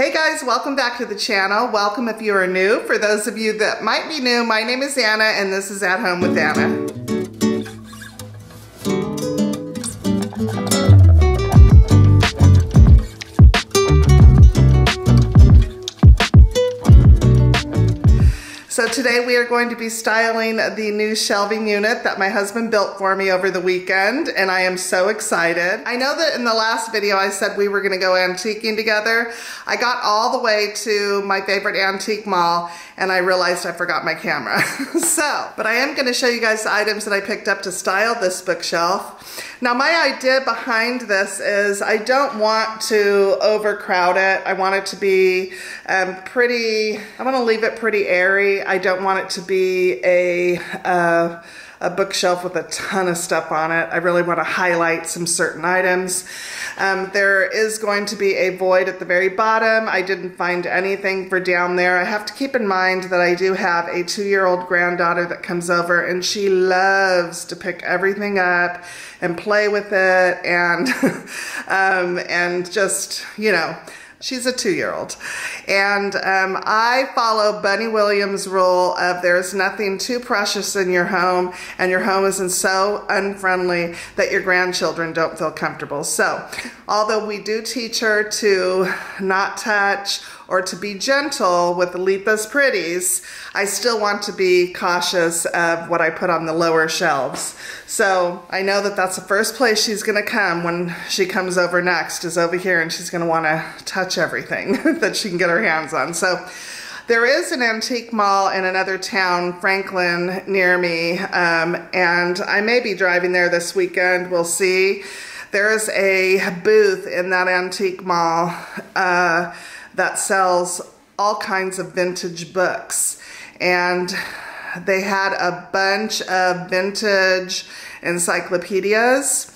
Hey guys, welcome back to the channel. Welcome if you are new. For those of you that might be new, my name is Anna and this is At Home with Anna. So today we are going to be styling the new shelving unit that my husband built for me over the weekend, and I am so excited. I know that in the last video I said we were going to go antiquing together. I got all the way to my favorite antique mall and I realized I forgot my camera. But I am going to show you guys the items that I picked up to style this bookshelf. Now my idea behind this is I don't want to overcrowd it. I want it to be I want to leave it pretty airy. I don't want it to be a bookshelf with a ton of stuff on it. I really want to highlight some certain items. There is going to be a void at the very bottom. I didn't find anything for down there. I have to keep in mind that I do have a 2-year-old granddaughter that comes over and she loves to pick everything up and play with it and just, you know, she's a 2-year-old. And I follow Bunny Williams' rule of there's nothing too precious in your home and your home isn't so unfriendly that your grandchildren don't feel comfortable. So although we do teach her to not touch or to be gentle with Letha's Pretties, I still want to be cautious of what I put on the lower shelves. So I know that that's the first place she's gonna come when she comes over next, is over here, and she's gonna wanna touch everything that she can get her hands on. So there is an antique mall in another town, Franklin, near me, and I may be driving there this weekend, we'll see. There's a booth in that antique mall that sells all kinds of vintage books, and they had a bunch of vintage encyclopedias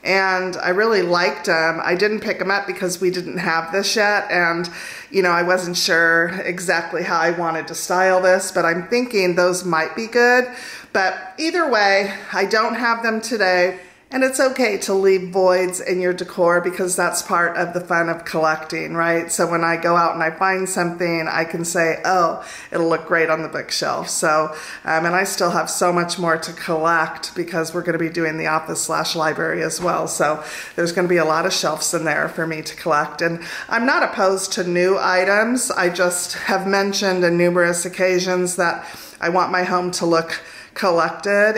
and I really liked them. I didn't pick them up because we didn't have this yet, and you know, I wasn't sure exactly how I wanted to style this, but I'm thinking those might be good. But either way, I don't have them today. And it's okay to leave voids in your decor because that's part of the fun of collecting, right? So when I go out and I find something, I can say, oh, it'll look great on the bookshelf. So, and I still have so much more to collect because we're gonna be doing the office/library as well. So there's gonna be a lot of shelves in there for me to collect. And I'm not opposed to new items. I just have mentioned on numerous occasions that I want my home to look collected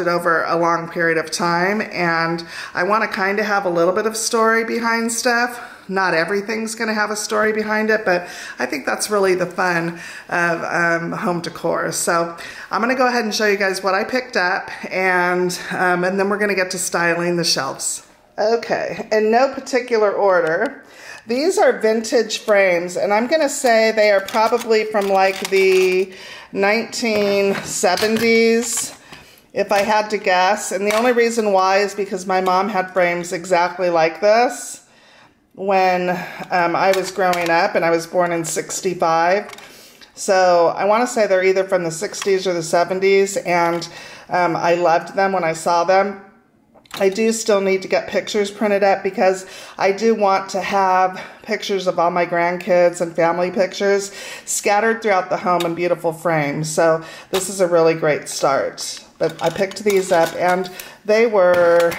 over a long period of time, and I want to kind of have a little bit of story behind stuff. Not everything's going to have a story behind it, but I think that's really the fun of home decor. So I'm going to go ahead and show you guys what I picked up, and then we're going to get to styling the shelves. Okay, in no particular order, these are vintage frames, and I'm going to say they are probably from like the 1970s, if I had to guess. And the only reason why is because my mom had frames exactly like this when I was growing up, and I was born in '65. So I want to say they're either from the 60s or the 70s, and I loved them when I saw them. I do still need to get pictures printed up because I do want to have pictures of all my grandkids and family pictures scattered throughout the home in beautiful frames. So this is a really great start. But I picked these up and they were,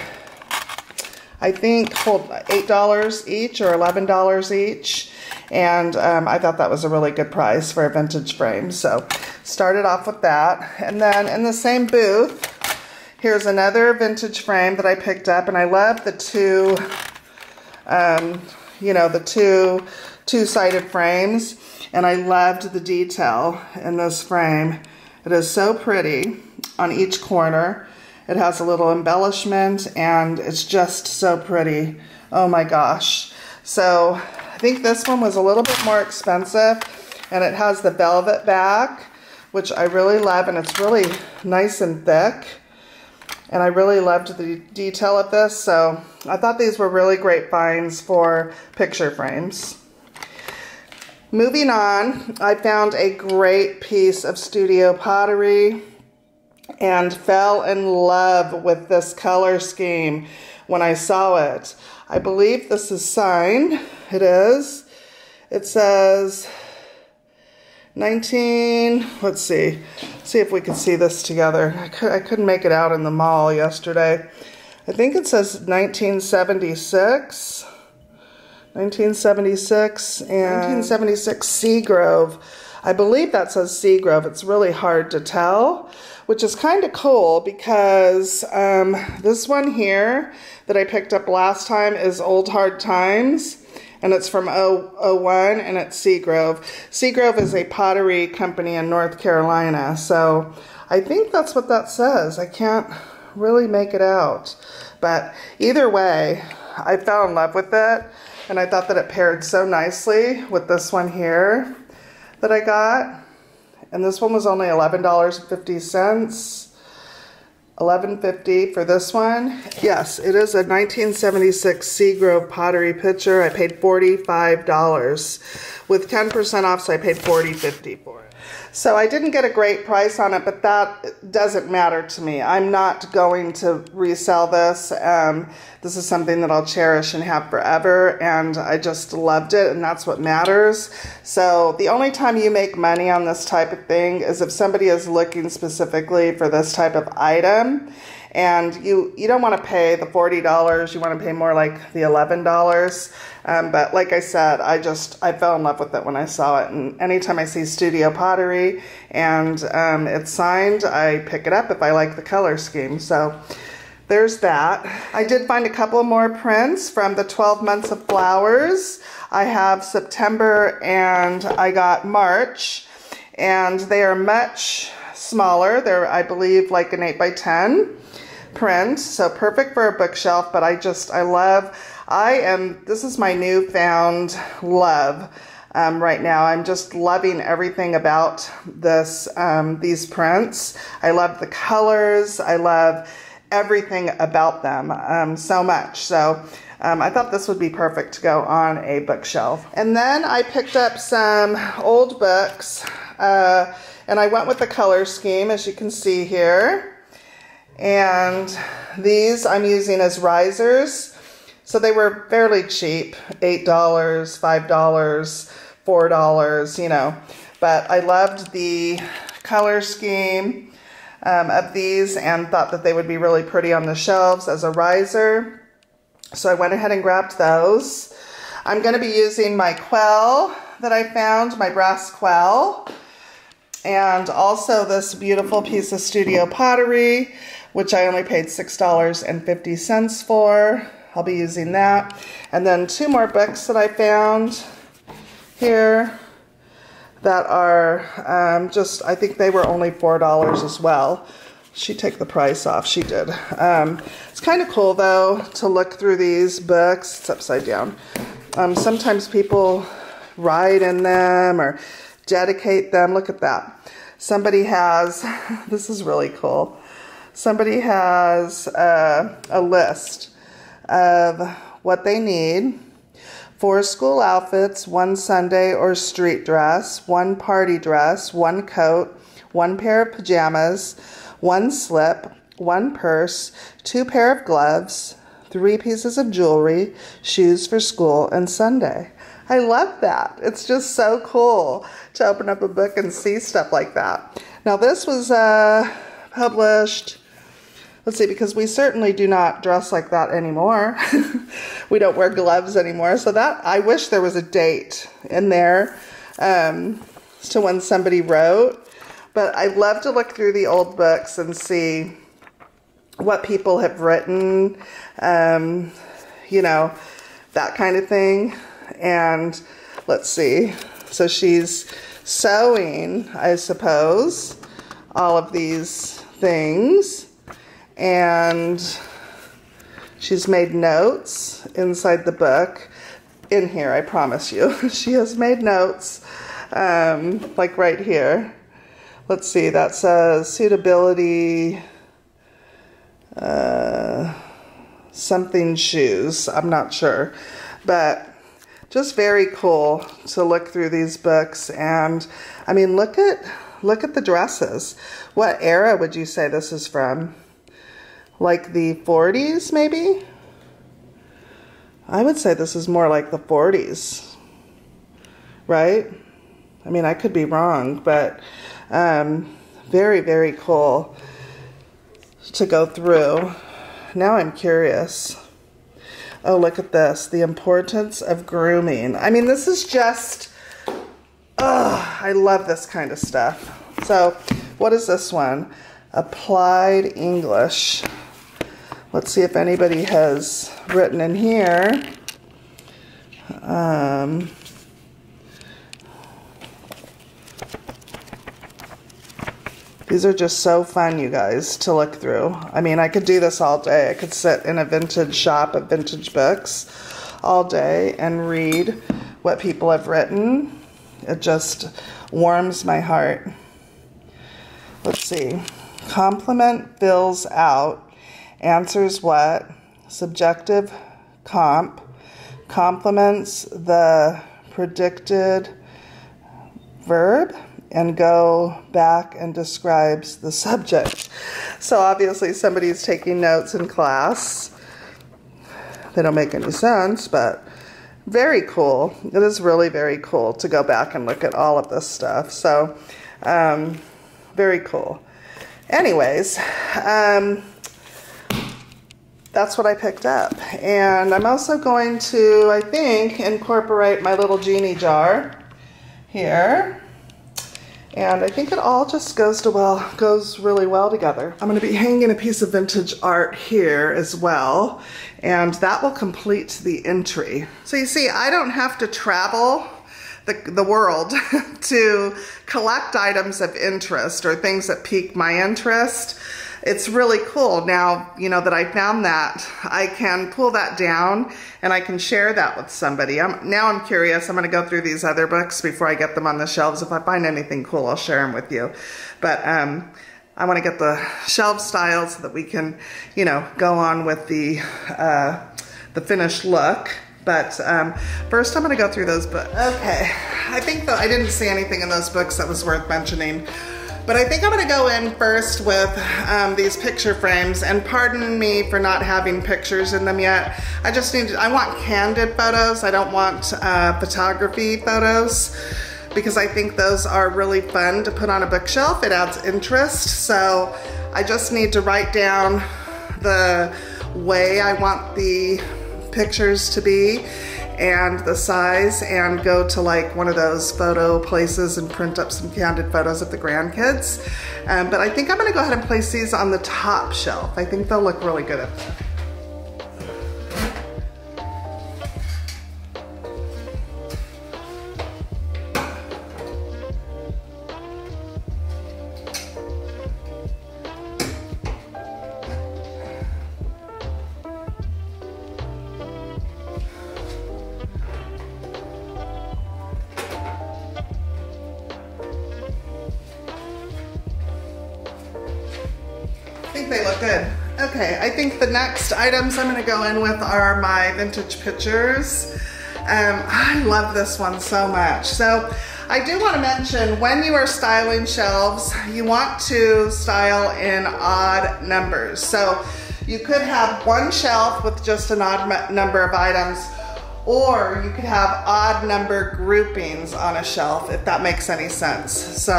I think, $8 each or $11 each. And I thought that was a really good price for a vintage frame. So started off with that. And then in the same booth, here's another vintage frame that I picked up, and I love the two, you know, the two-sided frames, and I loved the detail in this frame. It is so pretty on each corner. It has a little embellishment, and it's just so pretty. Oh my gosh. So I think this one was a little bit more expensive, and it has the velvet back, which I really love, and it's really nice and thick. And I really loved the detail of this, so I thought these were really great finds for picture frames. Moving on, I found a great piece of studio pottery and fell in love with this color scheme when I saw it. I believe this is signed. It is. It says 19, let's see if we can see this together. I couldn't make it out in the mall yesterday. I think it says 1976. 1976 and 1976 Seagrove. I believe that says Seagrove. It's really hard to tell, which is kind of cool because this one here that I picked up last time is Old Hard Times, and it's from 01, and it's Seagrove. Seagrove is a pottery company in North Carolina, so I think that's what that says. I can't really make it out, but either way, I fell in love with it, and I thought that it paired so nicely with this one here that I got, and this one was only $11.50. $11.50 for this one. Yes, it is a 1976 Seagrove pottery pitcher. I paid $45. With 10% off, so I paid $40.50 for it. So I didn't get a great price on it, but that doesn't matter to me. I'm not going to resell this. This is something that I'll cherish and have forever, and I just loved it, and that's what matters. So the only time you make money on this type of thing is if somebody is looking specifically for this type of item, and you don't want to pay the $40, you want to pay more like the $11. But like I said, I fell in love with it when I saw it, and anytime I see studio pottery and it's signed, I pick it up if I like the color scheme. So there's that. I did find a couple more prints from the 12 Months of Flowers. I have September and I got March, and they are much smaller. They're, I believe, like an 8x10 print, so perfect for a bookshelf. But this is my newfound love right now. I'm just loving everything about these prints. I love the colors. I love everything about them so much. So I thought this would be perfect to go on a bookshelf. And then I picked up some old books, and I went with the color scheme, as you can see here. And these I'm using as risers. So they were fairly cheap, $8, $5, $4, you know. But I loved the color scheme of these and thought that they would be really pretty on the shelves as a riser. So I went ahead and grabbed those. I'm going to be using my quill that I found, my brass quill, and also this beautiful piece of studio pottery, which I only paid $6.50 for. I'll be using that. And then two more books that I found here that are I think they were only $4 as well. She'd take the price off, she did. It's kind of cool though to look through these books. It's upside down. Sometimes people write in them or dedicate them. Look at that. Somebody has, this is really cool. Somebody has a list of what they need: 4 school outfits, 1 Sunday or street dress, 1 party dress, 1 coat, 1 pair of pajamas, 1 slip, 1 purse, 2 pair of gloves, 3 pieces of jewelry, shoes for school and Sunday. I love that. It's just so cool to open up a book and see stuff like that. Now this was published, let's see, because we certainly do not dress like that anymore. We don't wear gloves anymore. So that, I wish there was a date in there to when somebody wrote. But I love to look through the old books and see what people have written, you know, that kind of thing. And let's see. So she's sewing, I suppose, all of these things. And she's made notes inside the book. In here, I promise you. She has made notes, like right here. Let's see, that says suitability, something shoes. I'm not sure. But just very cool to look through these books. And I mean, look at the dresses. What era would you say this is from? Like the 40s, maybe? I would say this is more like the 40s. right? I mean, I could be wrong, but very, very cool to go through. Now I'm curious. Oh, look at this. The importance of grooming. I mean, this is just, oh, I love this kind of stuff. So, what is this one? Applied English. Let's see if anybody has written in here. These are just so fun, you guys, to look through. I mean, I could do this all day. I could sit in a vintage shop of vintage books all day and read what people have written. It just warms my heart. Let's see. Compliment fills out. Answers what? Subjective comp. Complements the predicted verb and go back and describes the subject. So obviously somebody's taking notes in class. They don't make any sense, but very cool. It is really very cool to go back and look at all of this stuff. So very cool. Anyways, that's what I picked up. And I'm also going to, I think, incorporate my little genie jar here. And I think it all just goes really well together. I'm going to be hanging a piece of vintage art here as well, and that will complete the entry. So you see, I don't have to travel the world to collect items of interest or things that pique my interest. It's really cool now, you know, that I found that. I can pull that down and I can share that with somebody. Now I'm curious. I'm going to go through these other books before I get them on the shelves. If I find anything cool, I'll share them with you. But I want to get the shelf styled so that we can, you know, go on with the finished look. But first I'm going to go through those books. Okay, I think that I didn't see anything in those books that was worth mentioning. But I think I'm going to go in first with these picture frames, and pardon me for not having pictures in them yet. I want candid photos. I don't want photography photos, because I think those are really fun to put on a bookshelf. It adds interest. So I just need to write down the way I want the pictures to be and the size, and go to like one of those photo places and print up some candid photos of the grandkids. But I think I'm going to go ahead and place these on the top shelf. I think they'll look really good up there. I think they look good. Okay, I think the next items I'm going to go in with are my vintage pictures. I love this one so much. So I do want to mention, when you are styling shelves, you want to style in odd numbers. So you could have one shelf with just an odd number of items, or you could have odd number groupings on a shelf, if that makes any sense. So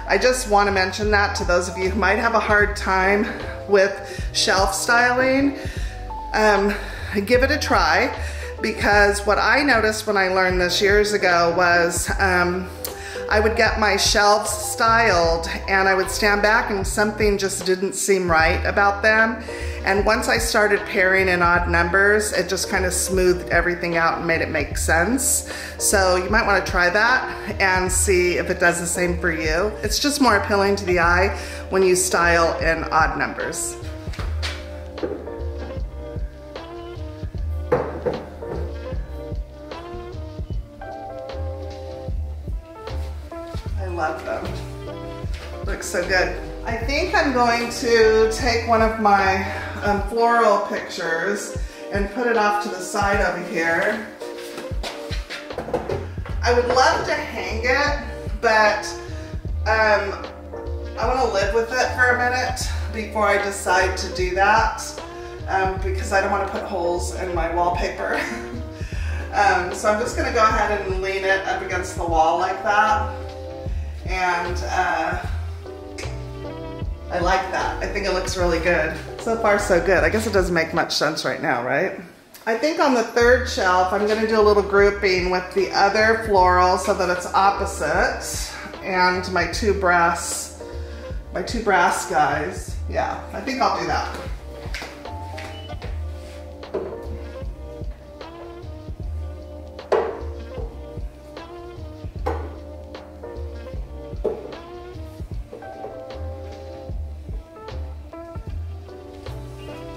I just want to mention that to those of you who might have a hard time with shelf styling. Give it a try, because what I noticed when I learned this years ago was I would get my shelves styled and I would stand back and something just didn't seem right about them. And once I started pairing in odd numbers, it just kind of smoothed everything out and made it make sense. So you might want to try that and see if it does the same for you. It's just more appealing to the eye when you style in odd numbers. I love them. Looks so good. I think I'm going to take one of my floral pictures and put it off to the side over here. I would love to hang it, but I want to live with it for a minute before I decide to do that, because I don't want to put holes in my wallpaper. So I'm just gonna go ahead and lean it up against the wall like that. And I like that. I think it looks really good. So far so good. I guess it doesn't make much sense right now, right? I think on the third shelf, I'm gonna do a little grouping with the other floral so that it's opposite, and my two brass guys. Yeah, I think I'll do that.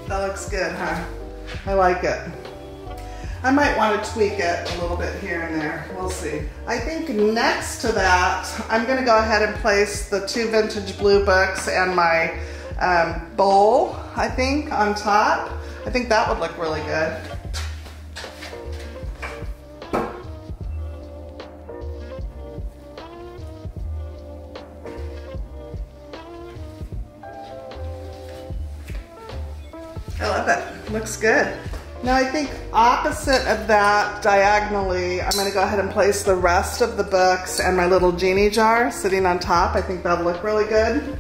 That looks good, huh? I like it. I might want to tweak it a little bit here and there. We'll see. I think next to that, I'm going to go ahead and place the two vintage blue books and my bowl, I think, on top. I think that would look really good. I love it. Looks good. Now I think opposite of that, diagonally, I'm going to go ahead and place the rest of the books and my little genie jar sitting on top. I think that'll look really good.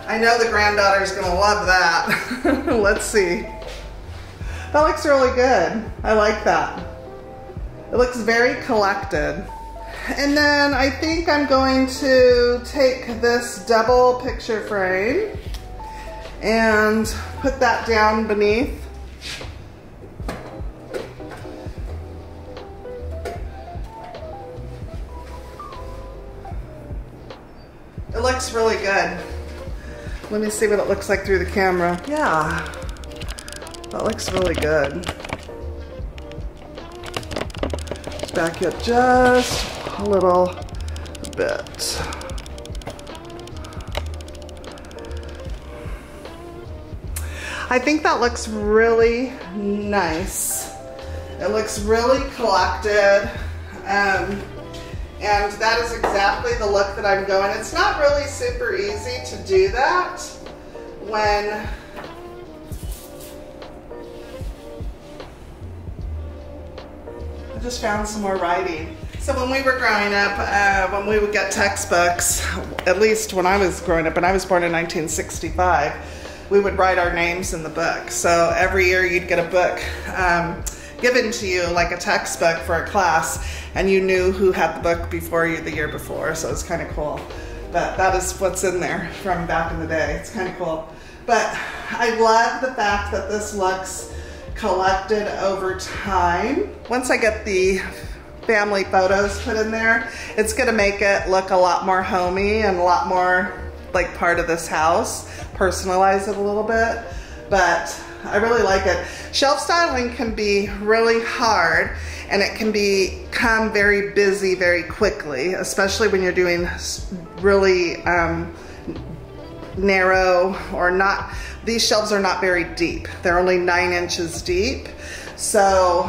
I know the granddaughter's gonna love that. Let's see. That looks really good. I like that. It looks very collected. And then I think I'm going to take this double picture frame and put that down beneath. It looks really good. Let me see what it looks like through the camera. Yeah, that looks really good. Let's back it just a little bit. I think that looks really nice. It looks really collected. And that is exactly the look that I'm going. It's not really super easy to do that when I just found some more writing. So when we were growing up, when we would get textbooks, at least when I was growing up, and I was born in 1965, we would write our names in the book. So every year you'd get a book given to you, like a textbook for a class, and you knew who had the book before you the year before, so it's kind of cool. But that is what's in there from back in the day. It's kind of cool. But I love the fact that this looks collected over time. Once I get the family photos put in there, it's gonna make it look a lot more homey and a lot more like part of this house, personalize it a little bit. But I really like it. Shelf styling can be really hard, and it can become very busy very quickly, especially when you're doing really narrow or not. These shelves are not very deep. They're only 9 inches deep. So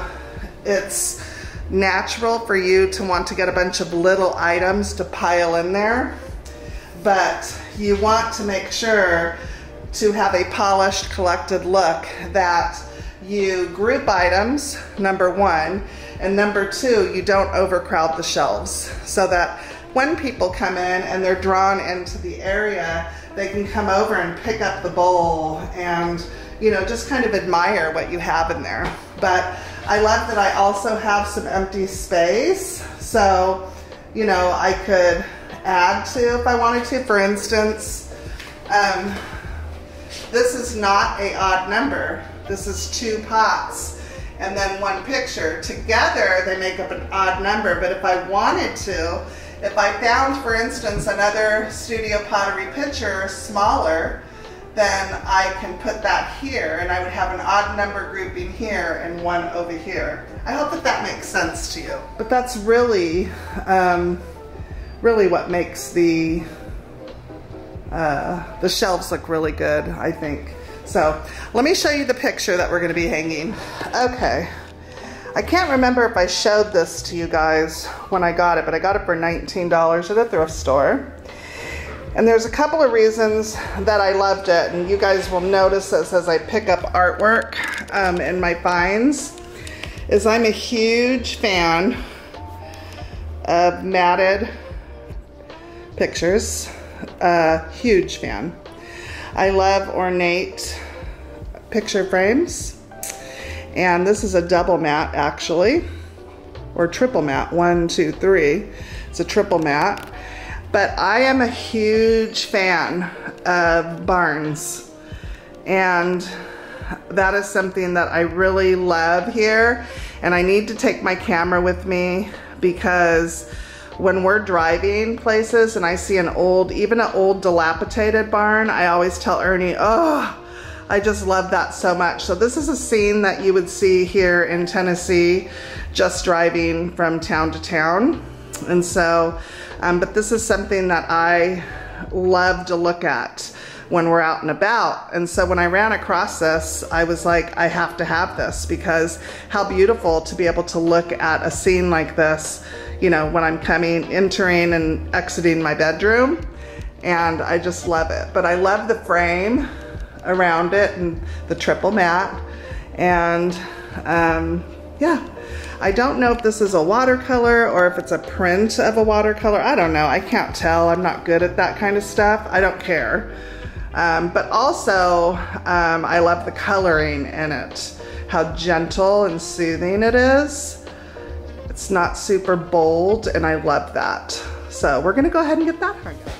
it's natural for you to want to get a bunch of little items to pile in there. But you want to make sure to have a polished, collected look, that you group items, number one, and number two, you don't overcrowd the shelves, so that when people come in and they're drawn into the area, they can come over and pick up the bowl and, you know, just kind of admire what you have in there. But I love that I also have some empty space, so, you know, I could add to if I wanted to. For instance, this is not an odd number. This is 2 pots and then 1 picture. Together they make up an odd number, but if I wanted to, if I found, for instance, another studio pottery pitcher smaller, then I can put that here and I would have an odd number grouping here and 1 over here. I hope that that makes sense to you. But that's really, really what makes the shelves look really good, I think. So let me show you the picture that we're gonna be hanging. Okay, I can't remember if I showed this to you guys when I got it, but I got it for $19 at a thrift store. And there's a couple of reasons that I loved it, and you guys will notice this as I pick up artwork in my finds, is I'm a huge fan of matted pictures, huge fan. I love ornate picture frames, and this is a double matte actually, or triple matte, 1, 2, 3. It's a triple matte. But I am a huge fan of barns, and that is something that I really love here. And I need to take my camera with me, because when we're driving places and I see an old, even an old dilapidated barn, I always tell Ernie, oh, I just love that so much. So this is a scene that you would see here in Tennessee, just driving from town to town. And so, but this is something that I love to look at when we're out and about. And so when I ran across this, I was like, I have to have this, because how beautiful to be able to look at a scene like this, you know, when I'm entering and exiting my bedroom. And I just love it. But I love the frame around it and the triple matte. And yeah. I don't know if this is a watercolor or if it's a print of a watercolor. I don't know. I can't tell. I'm not good at that kind of stuff. I don't care. But also, I love the coloring in it. How gentle and soothing it is. It's not super bold, and I love that. So we're gonna go ahead and get that hung up.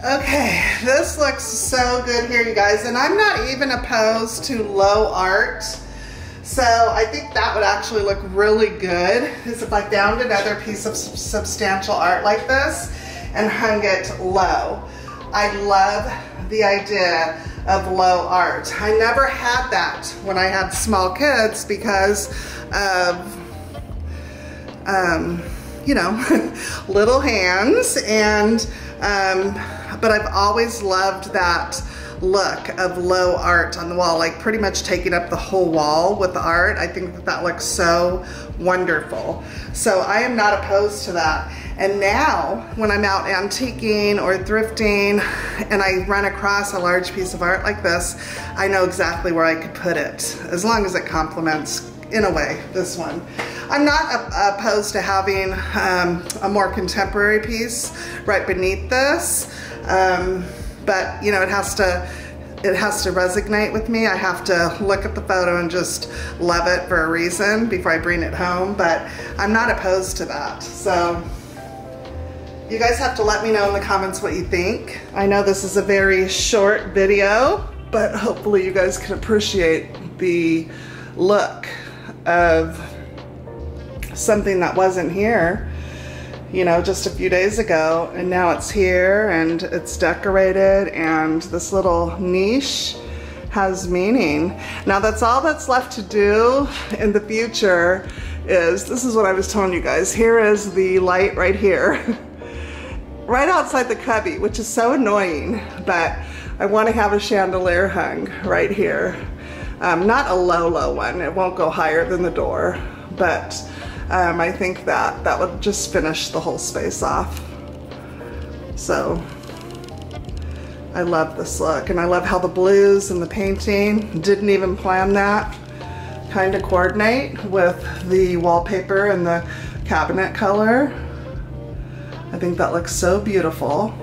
Okay, this looks so good here, you guys, and I'm not even opposed to low art. So I think that would actually look really good, is if I found another piece of substantial art like this and hung it low. I love the idea of low art. I never had that when I had small kids because of, you know, little hands, and but I've always loved that look of low art on the wall, like pretty much taking up the whole wall with the art. I think that that looks so wonderful. So I am not opposed to that. And now when I'm out antiquing or thrifting and I run across a large piece of art like this, I know exactly where I could put it, as long as it complements, in a way, this one. I'm not opposed to having a more contemporary piece right beneath this, but you know, it has to resonate with me. I have to look at the photo and just love it for a reason before I bring it home, but I'm not opposed to that. So you guys have to let me know in the comments what you think. I know this is a very short video, but hopefully you guys can appreciate the look of something that wasn't here, you know, just a few days ago, and now it's here and it's decorated, and this little niche has meaning. Now that's all that's left to do in the future. This is what I was telling you guys. Here is the light right here, right outside the cubby, which is so annoying, but I want to have a chandelier hung right here. Not a low one, it won't go higher than the door, but I think that would just finish the whole space off. So I love this look, and I love how the blues and the painting, didn't even plan that, kind of coordinate with the wallpaper and the cabinet color. I think that looks so beautiful.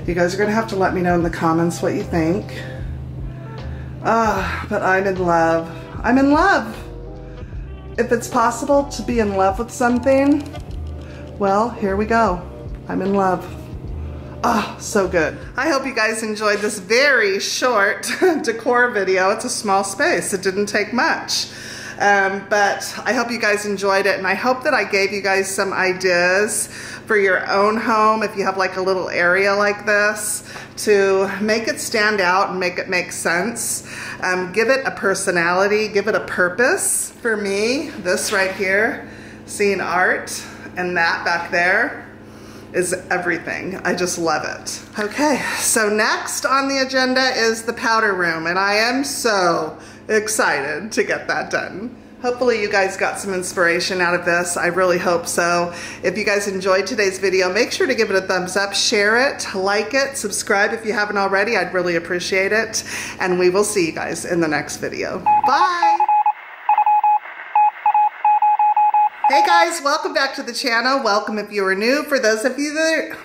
You guys are gonna have to let me know in the comments what you think. But I'm in love. I'm in love. If it's possible to be in love with something, well, here we go. I'm in love. So good. I hope you guys enjoyed this very short decor video. It's a small space. It didn't take much. But I hope you guys enjoyed it, and I hope that I gave you guys some ideas for your own home if you have like a little area like this to make it stand out and make it make sense. Give it a personality, give it a purpose. For me, this right here, seeing art and that back there is everything. I just love it. Okay, so next on the agenda is the powder room, and I am so excited to get that done. Hopefully you guys got some inspiration out of this. I really hope so. If you guys enjoyed today's video, make sure to give it a thumbs up, share it, like it, subscribe if you haven't already. I'd really appreciate it. And we will see you guys in the next video. Bye. Hey guys, welcome back to the channel. Welcome if you are new. For those of you that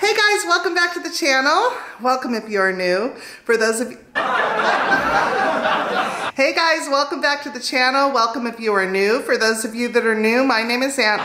Hey guys, welcome back to the channel. Welcome if you are new. For those of you Hey guys, welcome back to the channel. Welcome if you are new. For those of you that are new, my name is Ann.